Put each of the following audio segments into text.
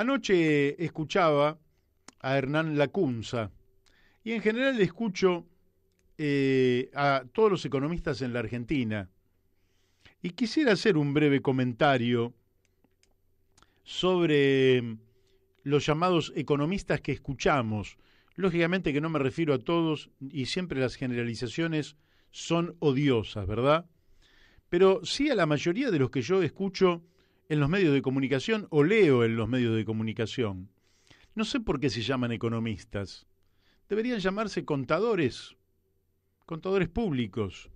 Anoche escuchaba a Hernán Lacunza y en general escucho a todos los economistas en la Argentina y quisiera hacer un breve comentario sobre los llamados economistas que escuchamos. Lógicamente que no me refiero a todos y siempre las generalizaciones son odiosas, ¿verdad? Pero sí a la mayoría de los que yo escucho en los medios de comunicación o leo en los medios de comunicación. No sé por qué se llaman economistas. Deberían llamarse contadores públicos.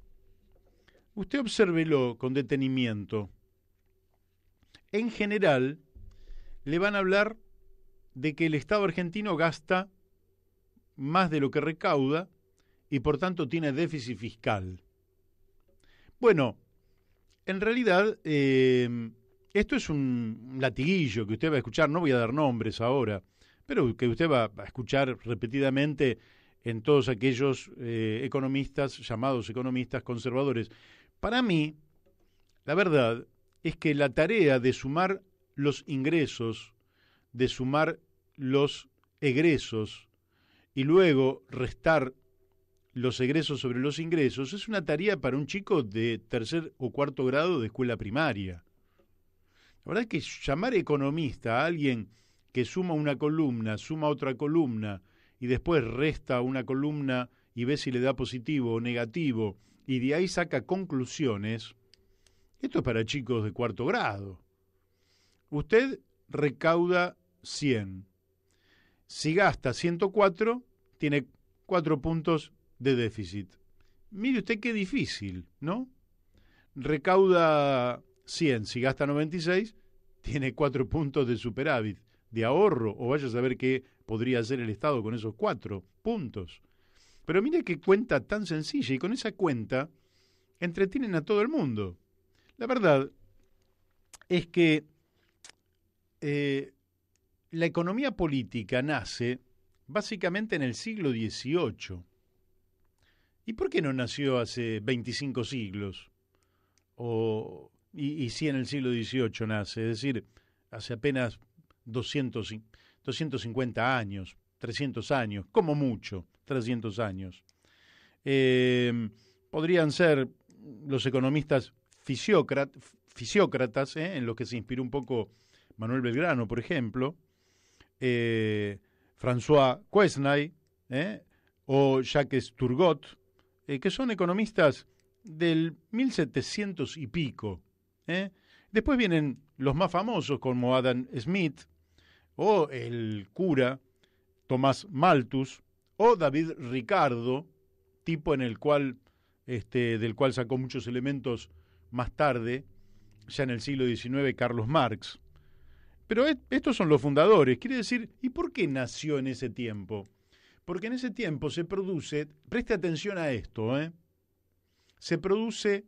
Usted obsérvelo con detenimiento. En general, le van a hablar de que el Estado argentino gasta más de lo que recauda y por tanto tiene déficit fiscal. Bueno, en realidad esto es un latiguillo que usted va a escuchar, no voy a dar nombres ahora, pero que usted va a escuchar repetidamente en todos aquellos economistas, llamados economistas conservadores. Para mí, la verdad es que la tarea de sumar los ingresos, de sumar los egresos y luego restar los egresos sobre los ingresos es una tarea para un chico de tercer o cuarto grado de escuela primaria. La verdad es que llamar economista a alguien que suma una columna, suma otra columna y después resta una columna y ve si le da positivo o negativo y de ahí saca conclusiones, esto es para chicos de cuarto grado. Usted recauda 100. Si gasta 104, tiene 4 puntos de déficit. Mire usted qué difícil, ¿no? Recauda 100, si gasta 96, tiene 4 puntos de superávit, de ahorro, o vaya a saber qué podría hacer el Estado con esos 4 puntos. Pero mire qué cuenta tan sencilla, y con esa cuenta entretienen a todo el mundo. La verdad es que la economía política nace básicamente en el siglo XVIII. ¿Y por qué no nació hace 25 siglos? Y sí en el siglo XVIII nace, es decir, hace apenas 250 años, 300 años, como mucho, 300 años. Podrían ser los economistas fisiócratas, en los que se inspiró un poco Manuel Belgrano, por ejemplo, François Quesnay, o Jacques Turgot, que son economistas del 1700 y pico. Después vienen los más famosos como Adam Smith, o el cura Tomás Malthus, o David Ricardo, tipo en el cual, del cual sacó muchos elementos más tarde, ya en el siglo XIX, Carlos Marx. Pero estos son los fundadores, quiere decir, ¿y por qué nació en ese tiempo? Porque en ese tiempo se produce, preste atención a esto, se produce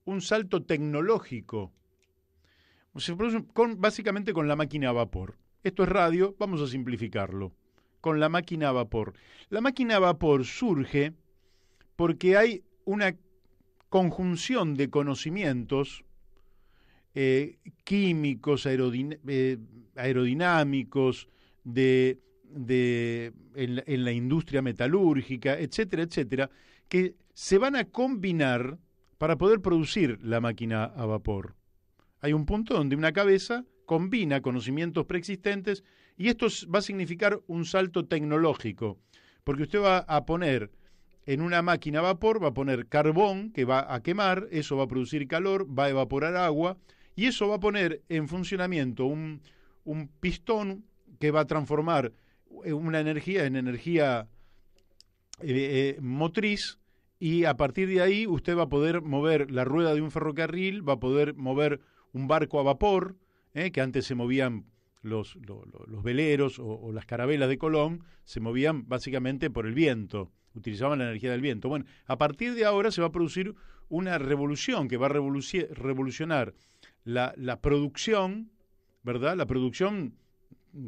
un salto tecnológico, se produce básicamente con la máquina a vapor. Esto es radio, vamos a simplificarlo, con la máquina a vapor. La máquina a vapor surge porque hay una conjunción de conocimientos químicos, aerodinámicos, en la industria metalúrgica, etcétera, etcétera, que se van a combinar para poder producir la máquina a vapor. Hay un punto donde una cabeza combina conocimientos preexistentes y esto va a significar un salto tecnológico, porque usted va a poner en una máquina a vapor, va a poner carbón que va a quemar, eso va a producir calor, va a evaporar agua y eso va a poner en funcionamiento un pistón que va a transformar una energía en energía motriz, y a partir de ahí usted va a poder mover la rueda de un ferrocarril, va a poder mover un barco a vapor, que antes se movían los veleros o las carabelas de Colón, se movían básicamente por el viento, utilizaban la energía del viento. Bueno, a partir de ahora se va a producir una revolución que va a revolucionar la producción, ¿verdad? La producción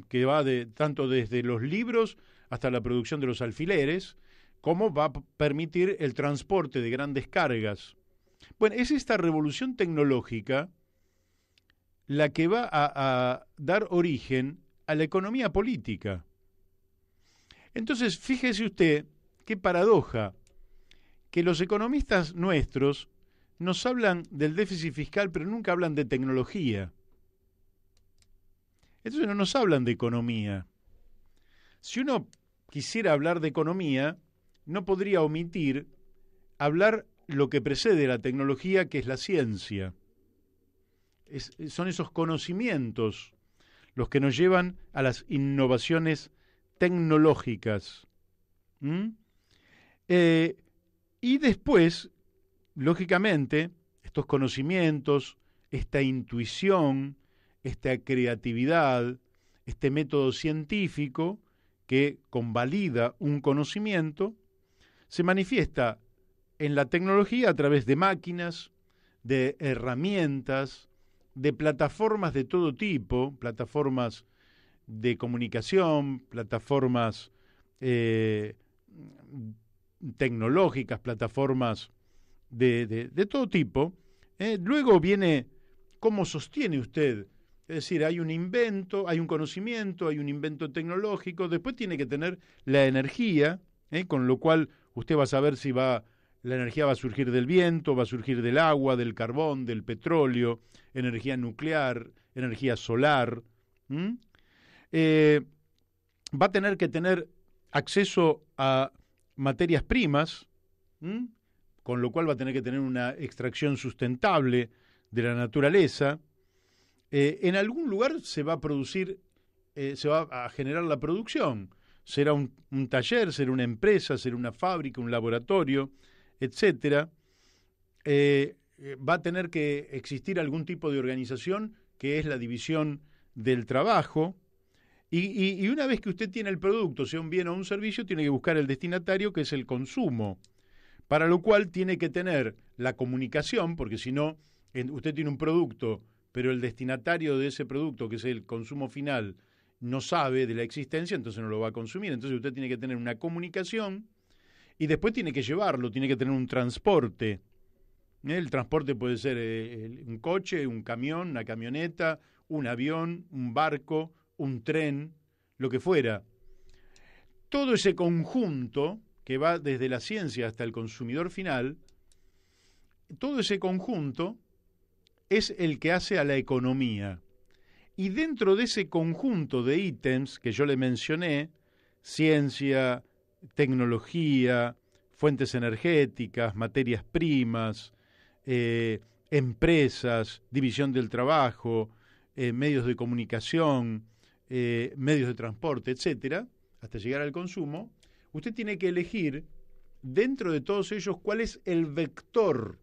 que va tanto desde los libros hasta la producción de los alfileres, como va a permitir el transporte de grandes cargas. Bueno, es esta revolución tecnológica la que va a dar origen a la economía política. Entonces, fíjese usted qué paradoja, que los economistas nuestros nos hablan del déficit fiscal, pero nunca hablan de tecnología. Entonces no nos hablan de economía. Si uno quisiera hablar de economía, no podría omitir hablar lo que precede la tecnología, que es la ciencia. Son esos conocimientos los que nos llevan a las innovaciones tecnológicas. Y después, lógicamente, estos conocimientos, esta intuición, esta creatividad, este método científico que convalida un conocimiento, se manifiesta en la tecnología a través de máquinas, de herramientas, de plataformas de todo tipo, plataformas de comunicación, plataformas tecnológicas, plataformas de todo tipo. Luego viene cómo sostiene usted. Es decir, hay un invento, hay un conocimiento, hay un invento tecnológico, después tiene que tener la energía, con lo cual usted va a saber si la energía va a surgir del viento, va a surgir del agua, del carbón, del petróleo, energía nuclear, energía solar. Va a tener que tener acceso a materias primas, con lo cual va a tener que tener una extracción sustentable de la naturaleza. En algún lugar se va a producir, se va a generar la producción. Será un taller, será una empresa, será una fábrica, un laboratorio, etcétera. Va a tener que existir algún tipo de organización que es la división del trabajo. Y una vez que usted tiene el producto, sea un bien o un servicio, tiene que buscar el destinatario, que es el consumo. Para lo cual tiene que tener la comunicación, porque si no, usted tiene un producto, pero el destinatario de ese producto, que es el consumo final, no sabe de la existencia, entonces no lo va a consumir. Entonces usted tiene que tener una comunicación y después tiene que llevarlo, tiene que tener un transporte. El transporte puede ser un coche, un camión, una camioneta, un avión, un barco, un tren, lo que fuera. Todo ese conjunto que va desde la ciencia hasta el consumidor final, todo ese conjunto es el que hace a la economía. Y dentro de ese conjunto de ítems que yo le mencioné, ciencia, tecnología, fuentes energéticas, materias primas, empresas, división del trabajo, medios de comunicación, medios de transporte, etcétera, hasta llegar al consumo, usted tiene que elegir dentro de todos ellos cuál es el vector,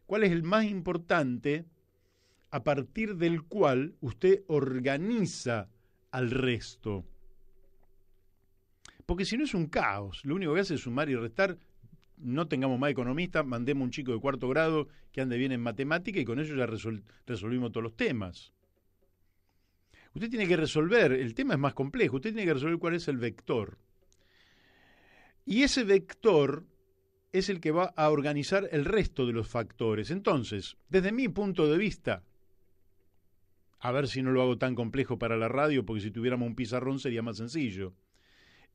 cuál es el más importante a partir del cual usted organiza al resto. Porque si no es un caos, lo único que hace es sumar y restar. No tengamos más economistas, mandemos un chico de 4º grado que ande bien en matemática y con eso ya resolvimos todos los temas. Usted tiene que resolver, el tema es más complejo, usted tiene que resolver cuál es el vector. Y ese vector es el que va a organizar el resto de los factores. Entonces, desde mi punto de vista, a ver si no lo hago tan complejo para la radio, porque si tuviéramos un pizarrón sería más sencillo.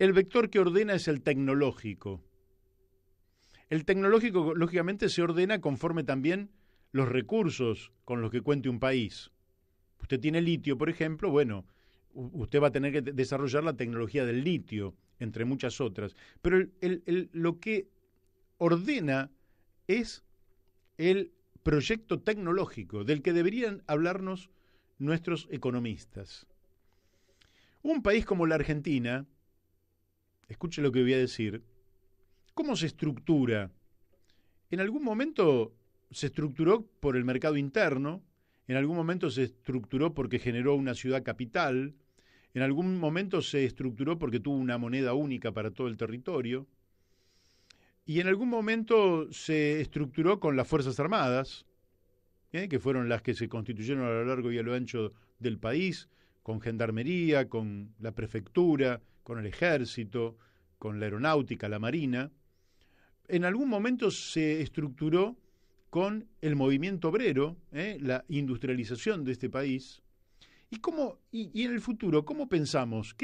El vector que ordena es el tecnológico. El tecnológico, lógicamente, se ordena conforme también los recursos con los que cuente un país. Usted tiene litio, por ejemplo, bueno, usted va a tener que desarrollar la tecnología del litio, entre muchas otras. Pero lo que ordena es el proyecto tecnológico, del que deberían hablarnos nuestros economistas. Un país como la Argentina, escuche lo que voy a decir, ¿cómo se estructura? En algún momento se estructuró por el mercado interno, en algún momento se estructuró porque generó una ciudad capital, en algún momento se estructuró porque tuvo una moneda única para todo el territorio, y en algún momento se estructuró con las Fuerzas Armadas, que fueron las que se constituyeron a lo largo y a lo ancho del país, con gendarmería, con la prefectura, con el ejército, con la aeronáutica, la marina. En algún momento se estructuró con el movimiento obrero, la industrialización de este país, ¿Y en el futuro, cómo pensamos?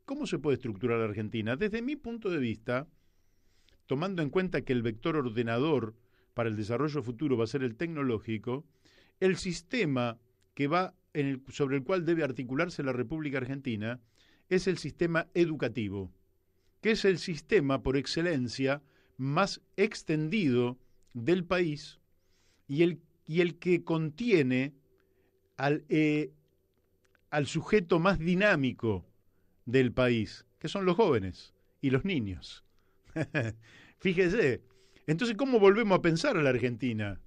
¿Cómo se puede estructurar la Argentina? Desde mi punto de vista, tomando en cuenta que el vector ordenador para el desarrollo futuro va a ser el tecnológico, el sistema sobre el cual debe articularse la República Argentina es el sistema educativo, que es el sistema por excelencia más extendido del país y el que contiene al sujeto más dinámico del país, que son los jóvenes y los niños. Fíjese. Entonces, ¿cómo volvemos a pensar a la Argentina?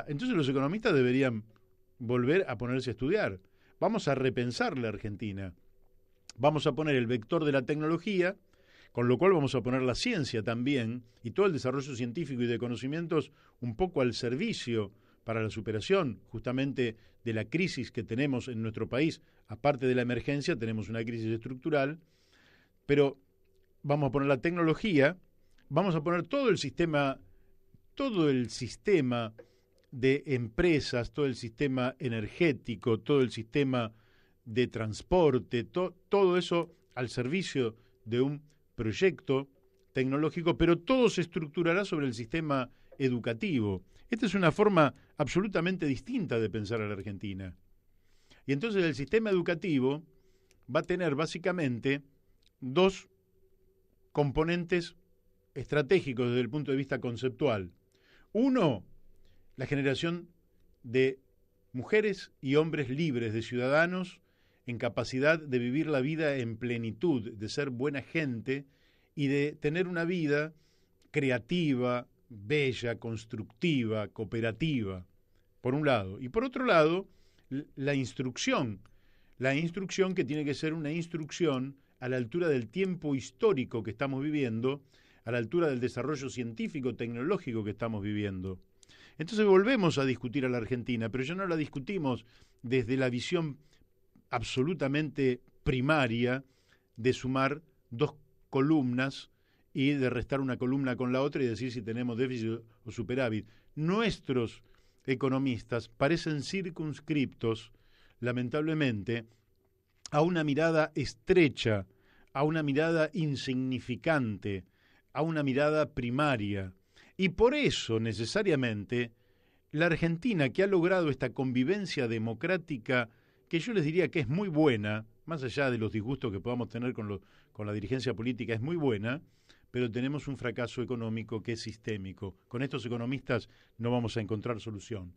Entonces los economistas deberían volver a ponerse a estudiar. Vamos a repensar la Argentina. Vamos a poner el vector de la tecnología, con lo cual vamos a poner la ciencia también y todo el desarrollo científico y de conocimientos un poco al servicio para la superación justamente de la crisis que tenemos en nuestro país. Aparte de la emergencia, tenemos una crisis estructural, pero vamos a poner la tecnología, vamos a poner todo el sistema de empresas, todo el sistema energético, todo el sistema de transporte, todo eso al servicio de un proyecto tecnológico, pero todo se estructurará sobre el sistema educativo. Esta es una forma absolutamente distinta de pensar a la Argentina. Y entonces el sistema educativo va a tener básicamente dos componentes estratégicos desde el punto de vista conceptual. Uno, la generación de mujeres y hombres libres, de ciudadanos en capacidad de vivir la vida en plenitud, de ser buena gente y de tener una vida creativa, bella, constructiva, cooperativa, por un lado. Y por otro lado, la instrucción que tiene que ser una instrucción a la altura del tiempo histórico que estamos viviendo, a la altura del desarrollo científico, tecnológico que estamos viviendo. Entonces volvemos a discutir a la Argentina, pero ya no la discutimos desde la visión absolutamente primaria de sumar dos columnas y de restar una columna con la otra y decir si tenemos déficit o superávit. Nuestros economistas parecen circunscriptos, lamentablemente, a una mirada estrecha, a una mirada insignificante, a una mirada primaria. Y por eso, necesariamente, la Argentina, que ha logrado esta convivencia democrática, que yo les diría que es muy buena, más allá de los disgustos que podamos tener con la dirigencia política, es muy buena, pero tenemos un fracaso económico que es sistémico. Con estos economistas no vamos a encontrar solución.